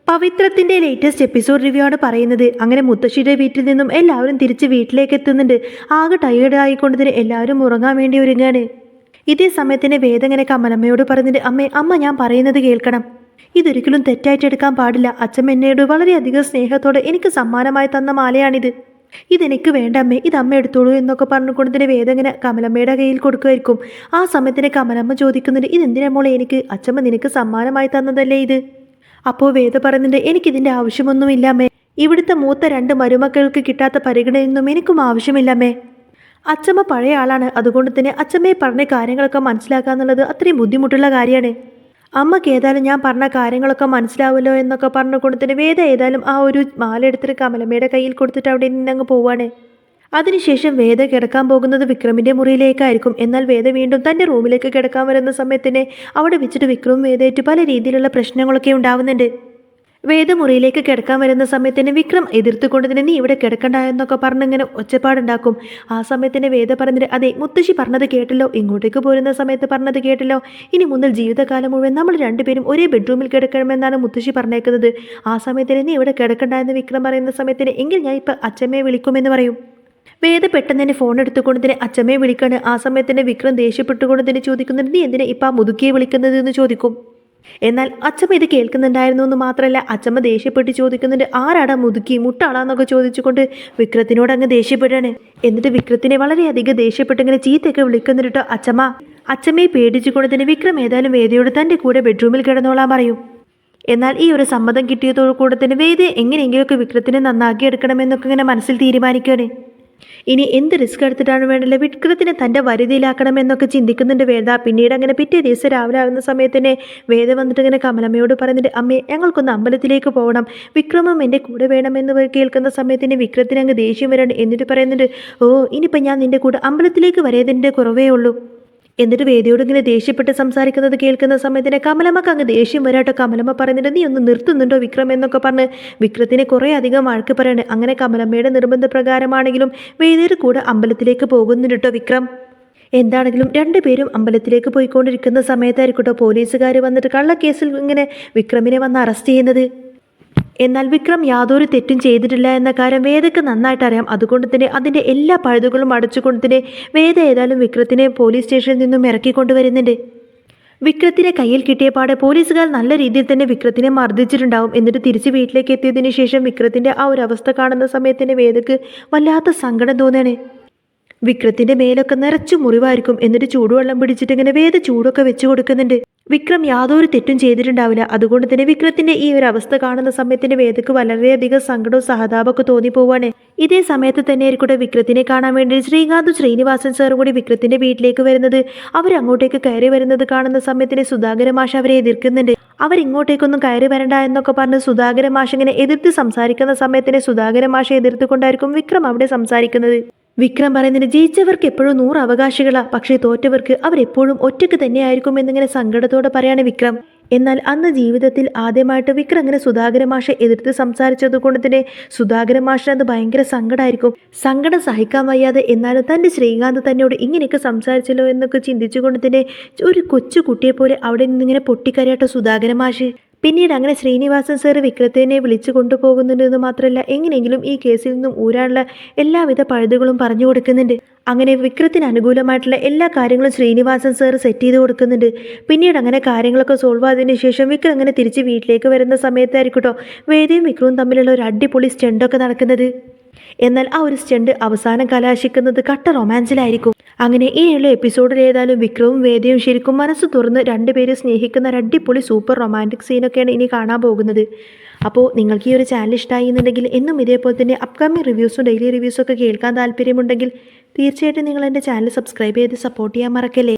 പവിത്രത്തിന്റെ latest episode review ആണ് പറയുന്നത്. അങ്ങനെ മുത്തശ്ശിയുടെ വീട്ടിൽ നിന്നും എല്ലാവരും തിരിച്ച് വീട്ടിലേക്ക് എത്തുന്നുണ്ട്. ആകെ ടയേർഡ് ആയിക്കൊണ്ടതിന് എല്ലാവരും ഉറങ്ങാൻ വേണ്ടി ഒരുങ്ങാണ്. ഇതേ സമയത്തിന് വേദങ്ങനെ കമലമ്മയോട് പറഞ്ഞിട്ട് അമ്മ ഞാൻ പറയുന്നത് കേൾക്കണം. ഇതൊരിക്കലും തെറ്റായിട്ട് എടുക്കാൻ പാടില്ല. അച്ഛൻ എന്നോട് വളരെയധികം സ്നേഹത്തോടെ എനിക്ക് സമ്മാനമായി തന്ന മാലയാണിത്. ഇതെനിക്ക് വേണ്ട അമ്മേ, ഇത് അമ്മ എടുത്തോളൂ എന്നൊക്കെ പറഞ്ഞുകൊണ്ടതിന് വേദങ്ങനെ കമലമ്മയുടെ കയ്യിൽ കൊടുക്കുമായിരിക്കും. ആ സമയത്തിന് കമലമ്മ ചോദിക്കുന്നുണ്ട്, ഇതെന്തിനാ മോളെ എനിക്ക്? അച്ഛമ്മ നിനക്ക് സമ്മാനമായി തന്നതല്ലേ ഇത്? അപ്പോൾ വേദ പറയുന്നുണ്ട്, എനിക്കിതിൻ്റെ ആവശ്യമൊന്നുമില്ലമ്മേ. ഇവിടുത്തെ മൂത്ത 2 മരുമക്കൾക്ക് കിട്ടാത്ത പരിഗണനയൊന്നും എനിക്കും ആവശ്യമില്ലമ്മേ. അച്ഛമ്മ പഴയ ആളാണ്, അതുകൊണ്ട് തന്നെ അച്ഛമ്മയെ പറഞ്ഞ കാര്യങ്ങളൊക്കെ മനസ്സിലാക്കുക എന്നുള്ളത് അത്രയും ബുദ്ധിമുട്ടുള്ള കാര്യമാണ്. അമ്മക്ക് ഏതായാലും ഞാൻ പറഞ്ഞ കാര്യങ്ങളൊക്കെ മനസ്സിലാവുമല്ലോ എന്നൊക്കെ പറഞ്ഞുകൊണ്ട് തന്നെ വേദ ഏതായാലും ആ ഒരു മാല എടുത്തിട്ട് കമലമ്മയുടെ കയ്യിൽ കൊടുത്തിട്ട് അവിടെ നിന്നങ്ങ് പോവാണ്. അതിനുശേഷം വേദ കിടക്കാൻ പോകുന്നത് വിക്രമിൻ്റെ മുറിയിലേക്കായിരിക്കും. എന്നാൽ വേദ വീണ്ടും തൻ്റെ റൂമിലേക്ക് കിടക്കാൻ വരുന്ന സമയത്തിന് അവിടെ വെച്ചിട്ട് വിക്രവും വേദയായിട്ട് പല രീതിയിലുള്ള പ്രശ്നങ്ങളൊക്കെ ഉണ്ടാവുന്നുണ്ട്. വേദ മുറിയിലേക്ക് കിടക്കാൻ വരുന്ന സമയത്തിന് വിക്രം എതിർത്തുകൊണ്ട് തന്നെ നീ ഇവിടെ കിടക്കണ്ട എന്നൊക്കെ പറഞ്ഞിങ്ങനെ ഒച്ചപ്പാടുണ്ടാക്കും. ആ സമയത്തിന് വേദ പറഞ്ഞിട്ട് അതെ മുത്തശ്ശി പറഞ്ഞത് കേട്ടല്ലോ, ഇങ്ങോട്ടേക്ക് പോരുന്ന സമയത്ത് പറഞ്ഞത് കേട്ടല്ലോ, ഇനി മുതൽ ജീവിതകാലം മുഴുവൻ നമ്മൾ 2 പേരും ഒരേ ബെഡ്റൂമിൽ കിടക്കണമെന്നാണ് മുത്തശ്ശി പറഞ്ഞേക്കുന്നത്. ആ സമയത്തിന് നീ ഇവിടെ കിടക്കണ്ട എന്ന് വിക്രം പറയുന്ന സമയത്തിന് എങ്കിൽ ഞാൻ ഇപ്പം അച്ഛമ്മയെ വിളിക്കുമെന്ന് പറയും. വേദ പെട്ടെന്ന് തന്നെ ഫോൺ എടുത്തുകൊണ്ട് തന്നെ അച്ഛമ്മയെ വിളിക്കാണ്. ആ സമയത്തിന് വിക്രം ദേഷ്യപ്പെട്ടുകൊണ്ട് തന്നെ ചോദിക്കുന്നുണ്ട്, നീ എന്തിനാ ഇപ്പം ആ മുതുക്കിയെ വിളിക്കുന്നത് എന്ന് ചോദിക്കും. എന്നാൽ അച്ഛമ്മ ഇത് കേൾക്കുന്നുണ്ടായിരുന്നു എന്ന് മാത്രമല്ല അച്ഛമ്മ ദേഷ്യപ്പെട്ട് ചോദിക്കുന്നുണ്ട്, ആരാടാ മുതുക്കി, മുട്ടാളാന്നൊക്കെ ചോദിച്ചുകൊണ്ട് വിക്രത്തിനോട് അങ്ങ് ദേഷ്യപ്പെടാണ്. എന്നിട്ട് വിക്രത്തിനെ വളരെയധികം ദേഷ്യപ്പെട്ട് ഇങ്ങനെ ചീത്തയൊക്കെ വിളിക്കുന്നുണ്ട് അച്ഛമ്മ. അച്ഛമ്മയെ പേടിച്ചുകൊണ്ട് തന്നെ വിക്രം ഏതായാലും വേദയോട് തൻ്റെ കൂടെ ബെഡ്റൂമിൽ കിടന്നോളാൻ പറയും. എന്നാൽ ഈ ഒരു സമ്മതം കിട്ടിയതോടു കൂടെ തന്നെ വേദയെ എങ്ങനെയെങ്കിലുമൊക്കെ വിക്രത്തിനെ നന്നാക്കി എടുക്കണമെന്നൊക്കെ ഇങ്ങനെ മനസ്സിൽ തീരുമാനിക്കുകയാണ്. ഇനി എന്ത് റിസ്ക് എടുത്തിട്ടാണ് വേണ്ടല്ലേ വിക്രത്തിനെ തൻ്റെ വരുതിയിലാക്കണമെന്നൊക്കെ ചിന്തിക്കുന്നുണ്ട് വേദ. പിന്നീട് അങ്ങനെ പിറ്റേ ദിവസം രാവിലെ ആവുന്ന സമയത്തന്നെ വേദ വന്നിട്ട് ഇങ്ങനെ കമലമ്മയോട് പറയുന്നുണ്ട്, അമ്മേ ഞങ്ങൾക്കൊന്ന് അമ്പലത്തിലേക്ക് പോകണം, വിക്രമും എൻ്റെ കൂടെ വേണമെന്ന് കേൾക്കുന്ന സമയത്തിന് വിക്രത്തിന് അങ്ങ് ദേഷ്യം വരാണ്. എന്നിട്ട് പറയുന്നുണ്ട്, ഓ ഇനിയിപ്പം ഞാൻ നിൻ്റെ കൂടെ അമ്പലത്തിലേക്ക് വരേതിൻ്റെ കുറവേ ഉള്ളൂ. എന്നിട്ട് വേദിയോട് ഇങ്ങനെ ദേഷ്യപ്പെട്ട് സംസാരിക്കുന്നത് കേൾക്കുന്ന സമയത്തിന് കമലമ്മക്ക് അങ്ങ് ദേഷ്യം വരാട്ടോ. കമലമ്മ പറയുന്നുണ്ട്, നീ ഒന്ന് നിർത്തുന്നുണ്ടോ വിക്രം എന്നൊക്കെ പറഞ്ഞ് വിക്രത്തിനെ കുറേ അധികം വഴക്ക് പറയാണ്. അങ്ങനെ കമലമ്മയുടെ നിർബന്ധപ്രകാരമാണെങ്കിലും വേദിയുടെ കൂടെ അമ്പലത്തിലേക്ക് പോകുന്നുണ്ട് കേട്ടോ വിക്രം. എന്താണെങ്കിലും 2 പേരും അമ്പലത്തിലേക്ക് പോയിക്കൊണ്ടിരിക്കുന്ന സമയത്തായിരിക്കട്ടോ പോലീസുകാർ വന്നിട്ട് കള്ളക്കേസിൽ ഇങ്ങനെ വിക്രമിനെ വന്ന് അറസ്റ്റ് ചെയ്യുന്നത്. എന്നാൽ വിക്രം യാതൊരു തെറ്റും ചെയ്തിട്ടില്ല എന്ന കാര്യം വേദയ്ക്ക് നന്നായിട്ട് അറിയാം. അതുകൊണ്ട് തന്നെ അതിൻ്റെ എല്ലാ പഴുതുകളും അടച്ചുകൊണ്ട് തന്നെ വേദ ഏതായാലും വിക്രത്തിനെ പോലീസ് സ്റ്റേഷനിൽ നിന്നും ഇറക്കിക്കൊണ്ടുവരുന്നുണ്ട്. വിക്രത്തിനെ കയ്യിൽ കിട്ടിയ പാടെ പോലീസുകാർ നല്ല രീതിയിൽ തന്നെ വിക്രത്തിനെ മർദ്ദിച്ചിട്ടുണ്ടാവും. എന്നിട്ട് തിരിച്ച് വീട്ടിലേക്ക് എത്തിയതിനു ശേഷം വിക്രത്തിൻ്റെ ആ ഒരു അവസ്ഥ കാണുന്ന സമയത്തിന് വേദയ്ക്ക് വല്ലാത്ത സങ്കടം തോന്നുകയാണ്. വിക്രത്തിൻ്റെ മേലൊക്കെ നിറച്ചു മുറിവായിരിക്കും. എന്നിട്ട് ചൂടുവെള്ളം പിടിച്ചിട്ട് ഇങ്ങനെ വേദ ചൂടൊക്കെ വെച്ച് കൊടുക്കുന്നുണ്ട്. വിക്രം യാതൊരു തെറ്റും ചെയ്തിട്ടുണ്ടാവില്ല. അതുകൊണ്ട് തന്നെ വിക്രത്തിൻ്റെ ഈ ഒരു അവസ്ഥ കാണുന്ന സമയത്തിന് വേദയ്ക്ക് വളരെയധികം സങ്കടവും സഹതാപമൊക്കെ തോന്നിപ്പോവാണ്. ഇതേ സമയത്ത് തന്നെ ആയിരിക്കട്ടെ വിക്രത്തിനെ കാണാൻ വേണ്ടി ശ്രീകാന്തും ശ്രീനിവാസൻ സാറും കൂടി വിക്രത്തിൻ്റെ വീട്ടിലേക്ക് വരുന്നത്. അവരങ്ങോട്ടേക്ക് കയറി വരുന്നത് കാണുന്ന സമയത്തിന് സുധാകര മാഷ് അവരെ എതിർക്കുന്നുണ്ട്. അവരിങ്ങോട്ടേക്കൊന്നും കയറി വരണ്ട എന്നൊക്കെ പറഞ്ഞ് സുധാകര മാഷ് ഇങ്ങനെ എതിർത്ത് സംസാരിക്കുന്ന സമയത്തിന് സുധാകര മാഷെ എതിർത്തുകൊണ്ടായിരിക്കും വിക്രം അവിടെ സംസാരിക്കുന്നത്. വിക്രം പറയുന്നതിന് ജയിച്ചവർക്ക് എപ്പോഴും 100 അവകാശികളാണ്, പക്ഷേ തോറ്റവർക്ക് അവരെപ്പോഴും ഒറ്റയ്ക്ക് തന്നെയായിരിക്കും എന്നിങ്ങനെ സങ്കടത്തോടെ പറയാണ് വിക്രം. എന്നാൽ അന്ന് ജീവിതത്തിൽ ആദ്യമായിട്ട് വിക്രം അങ്ങനെ സുധാകര മാഷെ എതിർത്ത് സംസാരിച്ചത് കൊണ്ട് തന്നെ സുധാകര മാഷിന് അത് ഭയങ്കര സങ്കടമായിരിക്കും. സങ്കടം സഹിക്കാൻ വയ്യാതെ എന്നാലും തൻ്റെ ശ്രീകാന്ത് തന്നോട് ഇങ്ങനെയൊക്കെ സംസാരിച്ചല്ലോ എന്നൊക്കെ ചിന്തിച്ചുകൊണ്ട് തന്നെ ഒരു കൊച്ചു കുട്ടിയെപ്പോലെ അവിടെ നിന്നിങ്ങനെ പൊട്ടിക്കരയാട്ടോ സുധാകര മാഷ്. പിന്നീട് അങ്ങനെ ശ്രീനിവാസൻ സാറ് വിക്രത്തിനെ വിളിച്ചു കൊണ്ടുപോകുന്നുണ്ടെന്ന് മാത്രമല്ല എങ്ങനെയെങ്കിലും ഈ കേസിൽ നിന്നും ഊരാനുള്ള എല്ലാവിധ പഴുതുകളും പറഞ്ഞു കൊടുക്കുന്നുണ്ട്. അങ്ങനെ വിക്രത്തിന് അനുകൂലമായിട്ടുള്ള എല്ലാ കാര്യങ്ങളും ശ്രീനിവാസൻ സാറ് സെറ്റ് ചെയ്ത് കൊടുക്കുന്നുണ്ട്. പിന്നീട് അങ്ങനെ കാര്യങ്ങളൊക്കെ സോൾവ് ആയതിനു ശേഷം വിക്രം അങ്ങനെ തിരിച്ച് വീട്ടിലേക്ക് വരുന്ന സമയത്തായിരിക്കട്ടോ വേദയും വിക്രവും തമ്മിലുള്ള ഒരു അടിപൊളി സ്റ്റണ്ടൊക്കെ നടക്കുന്നത്. എന്നാൽ ആ ഒരു സ്റ്റണ്ട് അവസാനം കലാശിക്കുന്നത് കട്ട റൊമാൻസിലായിരിക്കും. അങ്ങനെ ഇനിയുള്ള എപ്പിസോഡിൽ ഏതായാലും വിക്രവും വേദയും ശരിക്കും മനസ്സ് തുറന്ന് 2 പേര് സ്നേഹിക്കുന്ന ഒരു അടിപൊളി സൂപ്പർ റൊമാൻറ്റിക് സീനൊക്കെയാണ് ഇനി കാണാൻ പോകുന്നത്. അപ്പോൾ നിങ്ങൾക്ക് ഈ ഒരു ചാനൽ ഇഷ്ടമായി എന്നുണ്ടെങ്കിൽ എന്നും ഇതേപോലെ തന്നെ അപ്കമിങ് റിവ്യൂസും ഡെയിലി റിവ്യൂസും ഒക്കെ കേൾക്കാൻ താല്പര്യമുണ്ടെങ്കിൽ തീർച്ചയായിട്ടും നിങ്ങൾ എൻ്റെ ചാനൽ സബ്സ്ക്രൈബ് ചെയ്ത് സപ്പോർട്ട് ചെയ്യാൻ മറക്കല്ലേ.